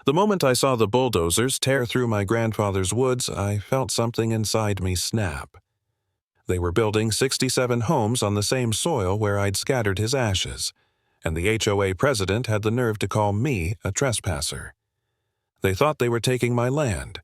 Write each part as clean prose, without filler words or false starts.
The moment I saw the bulldozers tear through my grandfather's woods, I felt something inside me snap. They were building 67 homes on the same soil where I'd scattered his ashes, and the HOA president had the nerve to call me a trespasser. They thought they were taking my land.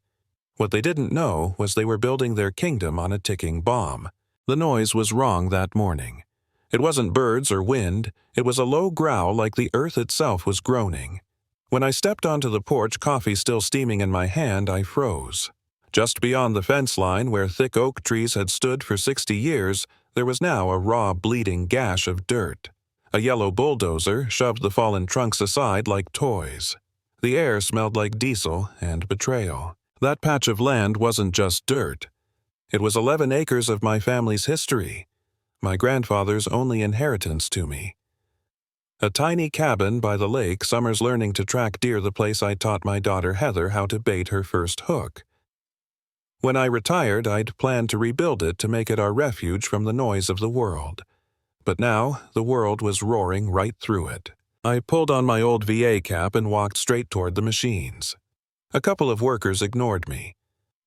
What they didn't know was they were building their kingdom on a ticking bomb. The noise was wrong that morning. It wasn't birds or wind, it was a low growl like the earth itself was groaning. When I stepped onto the porch, coffee still steaming in my hand, I froze. Just beyond the fence line, where thick oak trees had stood for 60 years, there was now a raw, bleeding gash of dirt. A yellow bulldozer shoved the fallen trunks aside like toys. The air smelled like diesel and betrayal. That patch of land wasn't just dirt. It was 11 acres of my family's history, my grandfather's only inheritance to me. A tiny cabin by the lake, summers learning to track deer, the place I taught my daughter Heather how to bait her first hook. When I retired, I'd planned to rebuild it to make it our refuge from the noise of the world. But now, the world was roaring right through it. I pulled on my old VA cap and walked straight toward the machines. A couple of workers ignored me.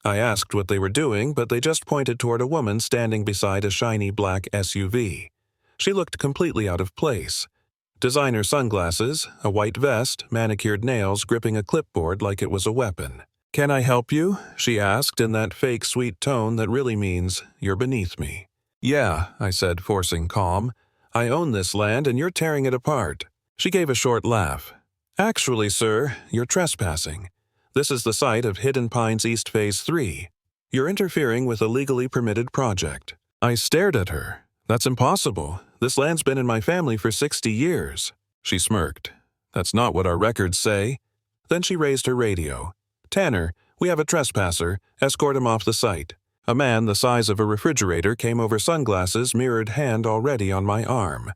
I asked what they were doing, but they just pointed toward a woman standing beside a shiny black SUV. She looked completely out of place. Designer sunglasses, a white vest, manicured nails, gripping a clipboard like it was a weapon. "Can I help you?" she asked in that fake sweet tone that really means, "You're beneath me." "Yeah," I said, forcing calm. "I own this land and you're tearing it apart." She gave a short laugh. "Actually, sir, you're trespassing. This is the site of Hidden Pines East Phase 3. You're interfering with a legally permitted project." I stared at her. "That's impossible. This land's been in my family for 60 years. She smirked. "That's not what our records say." Then she raised her radio. "Tanner, we have a trespasser. Escort him off the site." A man the size of a refrigerator came over, sunglasses, mirrored hand already on my arm.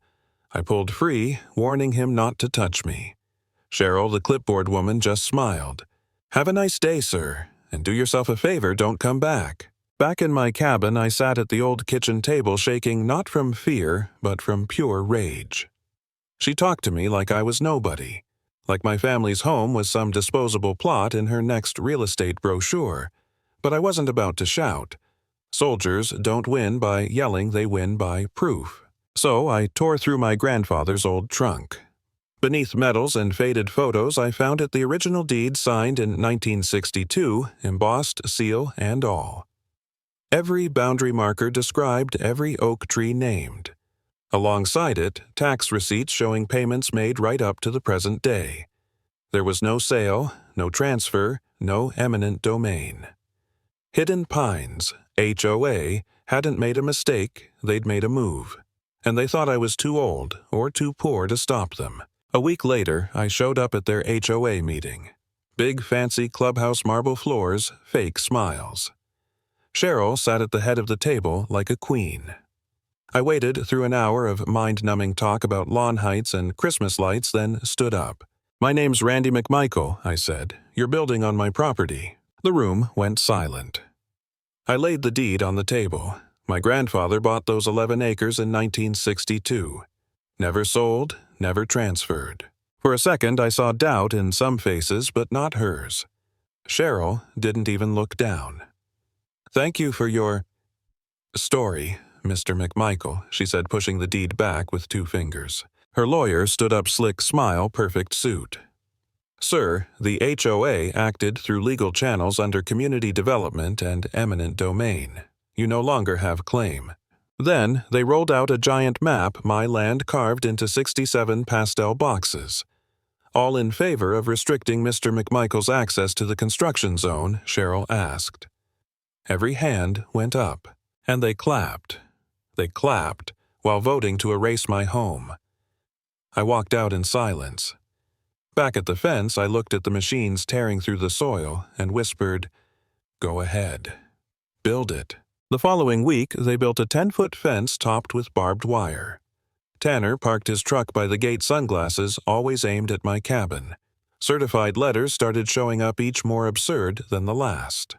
I pulled free, warning him not to touch me. Cheryl, the clipboard woman, just smiled. "Have a nice day, sir, and do yourself a favor, don't come back." Back in my cabin, I sat at the old kitchen table, shaking not from fear, but from pure rage. She talked to me like I was nobody, like my family's home was some disposable plot in her next real estate brochure. But I wasn't about to shout. Soldiers don't win by yelling, they win by proof. So I tore through my grandfather's old trunk. Beneath medals and faded photos, I found it the original deed signed in 1962, embossed, seal and all. Every boundary marker described, every oak tree named. Alongside it, tax receipts showing payments made right up to the present day. There was no sale, no transfer, no eminent domain. Hidden Pines, HOA, hadn't made a mistake, they'd made a move. And they thought I was too old or too poor to stop them. A week later, I showed up at their HOA meeting. Big, fancy clubhouse marble floors, fake smiles. Cheryl sat at the head of the table like a queen. I waited through an hour of mind-numbing talk about lawn heights and Christmas lights, then stood up. "My name's Randy McMichael," I said. "You're building on my property." The room went silent. I laid the deed on the table. My grandfather bought those 11 acres in 1962. Never sold, never transferred. For a second, I saw doubt in some faces, but not hers. Cheryl didn't even look down. "Thank you for your story, Mr. McMichael," she said, pushing the deed back with 2 fingers. Her lawyer stood up, slick smile, perfect suit. "Sir, the HOA acted through legal channels under community development and eminent domain. You no longer have claim." Then they rolled out a giant map, my land carved into 67 pastel boxes. "All in favor of restricting Mr. McMichael's access to the construction zone?" Cheryl asked. Every hand went up, and they clapped. They clapped while voting to erase my home. I walked out in silence. Back at the fence, I looked at the machines tearing through the soil and whispered, "Go ahead. Build it." The following week, they built a 10-foot fence topped with barbed wire. Tanner parked his truck by the gate, sunglasses always aimed at my cabin. Certified letters started showing up, each more absurd than the last.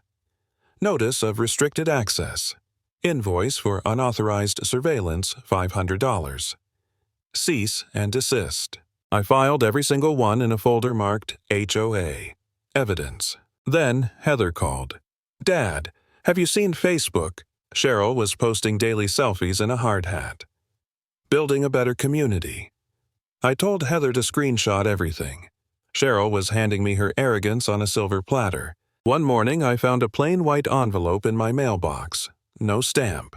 Notice of restricted access. Invoice for unauthorized surveillance, $500. Cease and desist. I filed every single one in a folder marked HOA. evidence. Then Heather called. "Dad, have you seen Facebook?" Cheryl was posting daily selfies in a hard hat. Building a better community. I told Heather to screenshot everything. Cheryl was handing me her arrogance on a silver platter. One morning I found a plain white envelope in my mailbox. No stamp.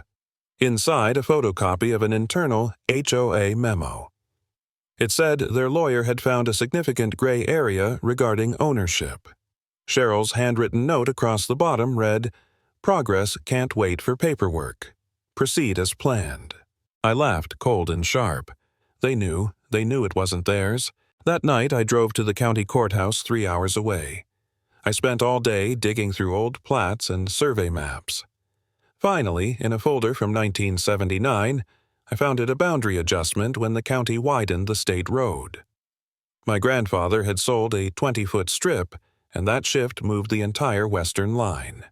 Inside, a photocopy of an internal HOA memo. It said their lawyer had found a significant gray area regarding ownership. Cheryl's handwritten note across the bottom read, "Progress can't wait for paperwork. Proceed as planned." I laughed cold and sharp. They knew it wasn't theirs. That night I drove to the county courthouse 3 hours away. I spent all day digging through old plats and survey maps. Finally, in a folder from 1979, I found it a boundary adjustment when the county widened the state road. My grandfather had sold a 20-foot strip, and that shift moved the entire western line.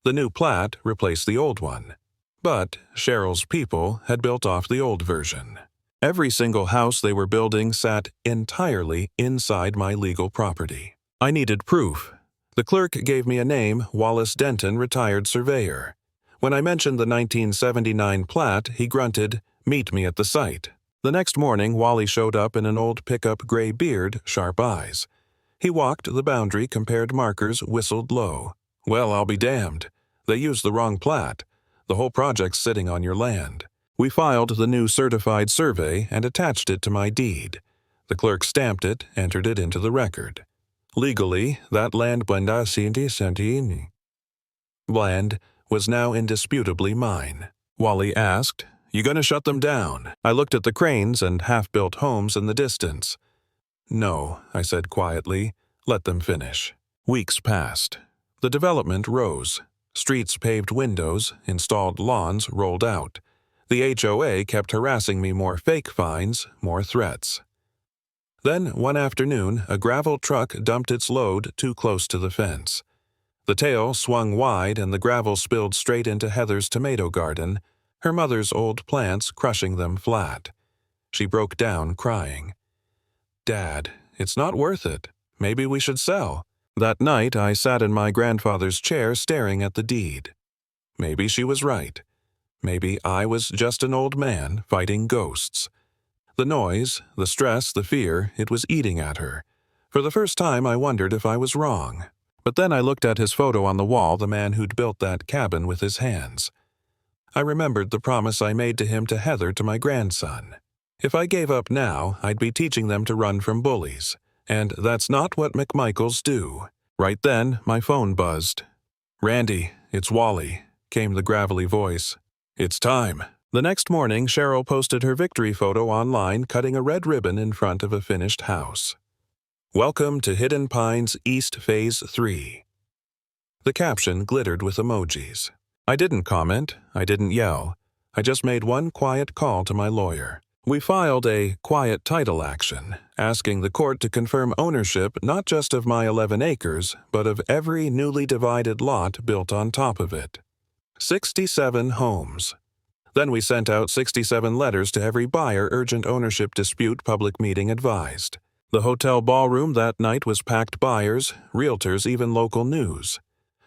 The new plat replaced the old one, but Cheryl's people had built off the old version. Every single house they were building sat entirely inside my legal property. I needed proof. The clerk gave me a name, Wallace Denton, retired surveyor. When I mentioned the 1979 plat, he grunted, "Meet me at the site." The next morning, Wally showed up in an old pickup, gray beard, sharp eyes. He walked the boundary, compared markers, whistled low. "Well, I'll be damned. They used the wrong plat. The whole project's sitting on your land." We filed the new certified survey and attached it to my deed. The clerk stamped it, entered it into the record. Legally, that land was now indisputably mine. Wally asked, "You gonna shut them down?" I looked at the cranes and half-built homes in the distance. "No," I said quietly. "Let them finish." Weeks passed. The development rose. Streets paved windows, installed lawns rolled out. The HOA kept harassing me, more fake fines, more threats. Then, one afternoon, a gravel truck dumped its load too close to the fence. The tail swung wide and the gravel spilled straight into Heather's tomato garden, her mother's old plants crushing them flat. She broke down, crying. "Dad, it's not worth it. Maybe we should sell." That night I sat in my grandfather's chair staring at the deed. Maybe she was right. Maybe I was just an old man fighting ghosts. The noise, the stress, the fear, it was eating at her. For the first time I wondered if I was wrong. But then I looked at his photo on the wall, the man who'd built that cabin with his hands. I remembered the promise I made to him, to Heather, to my grandson. If I gave up now, I'd be teaching them to run from bullies. And that's not what McMichaels do. Right then, my phone buzzed. "Randy, it's Wally," came the gravelly voice. "It's time." The next morning, Cheryl posted her victory photo online, cutting a red ribbon in front of a finished house. "Welcome to Hidden Pines East Phase 3. The caption glittered with emojis. I didn't comment, I didn't yell. I just made one quiet call to my lawyer. We filed a quiet title action, asking the court to confirm ownership not just of my 11 acres, but of every newly divided lot built on top of it. 67 homes. Then we sent out 67 letters to every buyer, urgent ownership dispute, public meeting advised. The hotel ballroom that night was packed, buyers, realtors, even local news.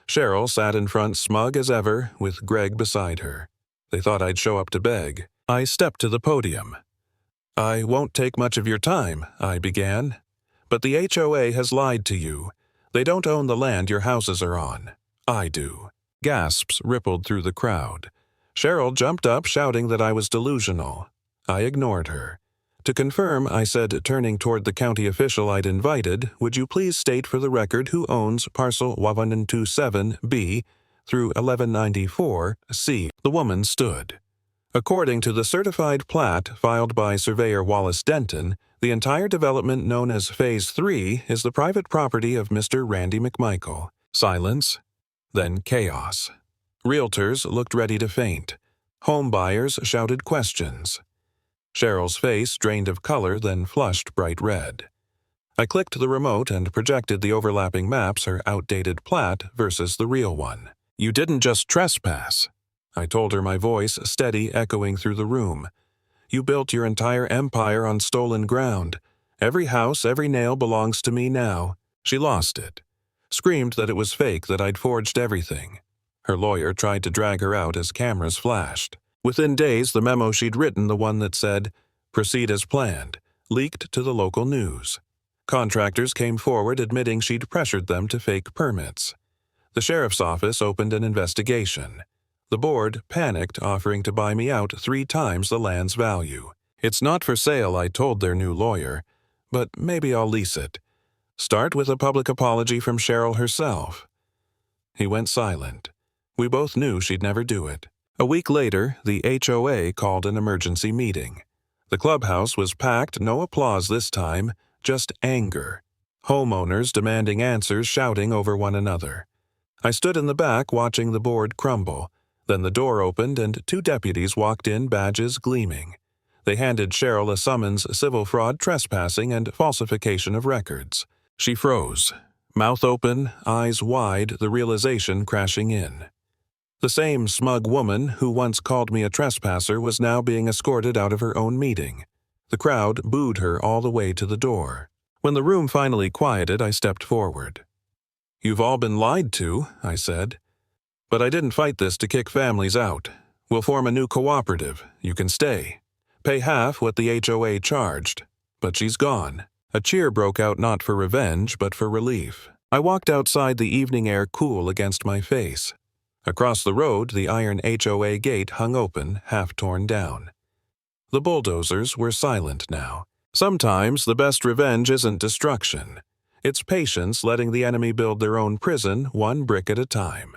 Cheryl sat in front, smug as ever, with Greg beside her. They thought I'd show up to beg. I stepped to the podium. "I won't take much of your time," I began. "But the HOA has lied to you. They don't own the land your houses are on. I do." Gasps rippled through the crowd. Cheryl jumped up, shouting that I was delusional. I ignored her. To confirm, I said, turning toward the county official I'd invited, "Would you please state for the record who owns parcel 1127B through 1194C? The woman stood. According to the certified plat filed by Surveyor Wallace Denton, the entire development known as Phase 3 is the private property of Mr. Randy McMichael. Silence, then chaos. Realtors looked ready to faint. Home buyers shouted questions. Cheryl's face drained of color, then flushed bright red. I clicked the remote and projected the overlapping maps, her outdated plat versus the real one. "You didn't just trespass," I told her, my voice steady, echoing through the room. "You built your entire empire on stolen ground. Every house, every nail belongs to me now." She lost it. screamed that it was fake, that I'd forged everything. Her lawyer tried to drag her out as cameras flashed. Within days, the memo she'd written, the one that said, "Proceed as planned," leaked to the local news. Contractors came forward admitting she'd pressured them to fake permits. The sheriff's office opened an investigation. The board panicked, offering to buy me out 3 times the land's value. "It's not for sale," I told their new lawyer, "but maybe I'll lease it. Start with a public apology from Cheryl herself." He went silent. We both knew she'd never do it. A week later, the HOA called an emergency meeting. The clubhouse was packed, no applause this time, just anger. Homeowners demanding answers, shouting over one another. I stood in the back watching the board crumble. Then the door opened and 2 deputies walked in, badges gleaming. They handed Cheryl a summons: civil fraud, trespassing, and falsification of records. She froze, mouth open, eyes wide, the realization crashing in. The same smug woman who once called me a trespasser was now being escorted out of her own meeting. The crowd booed her all the way to the door. When the room finally quieted, I stepped forward. "You've all been lied to," I said. "But I didn't fight this to kick families out. We'll form a new cooperative. You can stay. Pay half what the HOA charged." But she's gone. A cheer broke out, not for revenge, but for relief. I walked outside, the evening air cool against my face. Across the road, the iron HOA gate hung open, half torn down. The bulldozers were silent now. Sometimes the best revenge isn't destruction. It's patience, letting the enemy build their own prison, one brick at a time.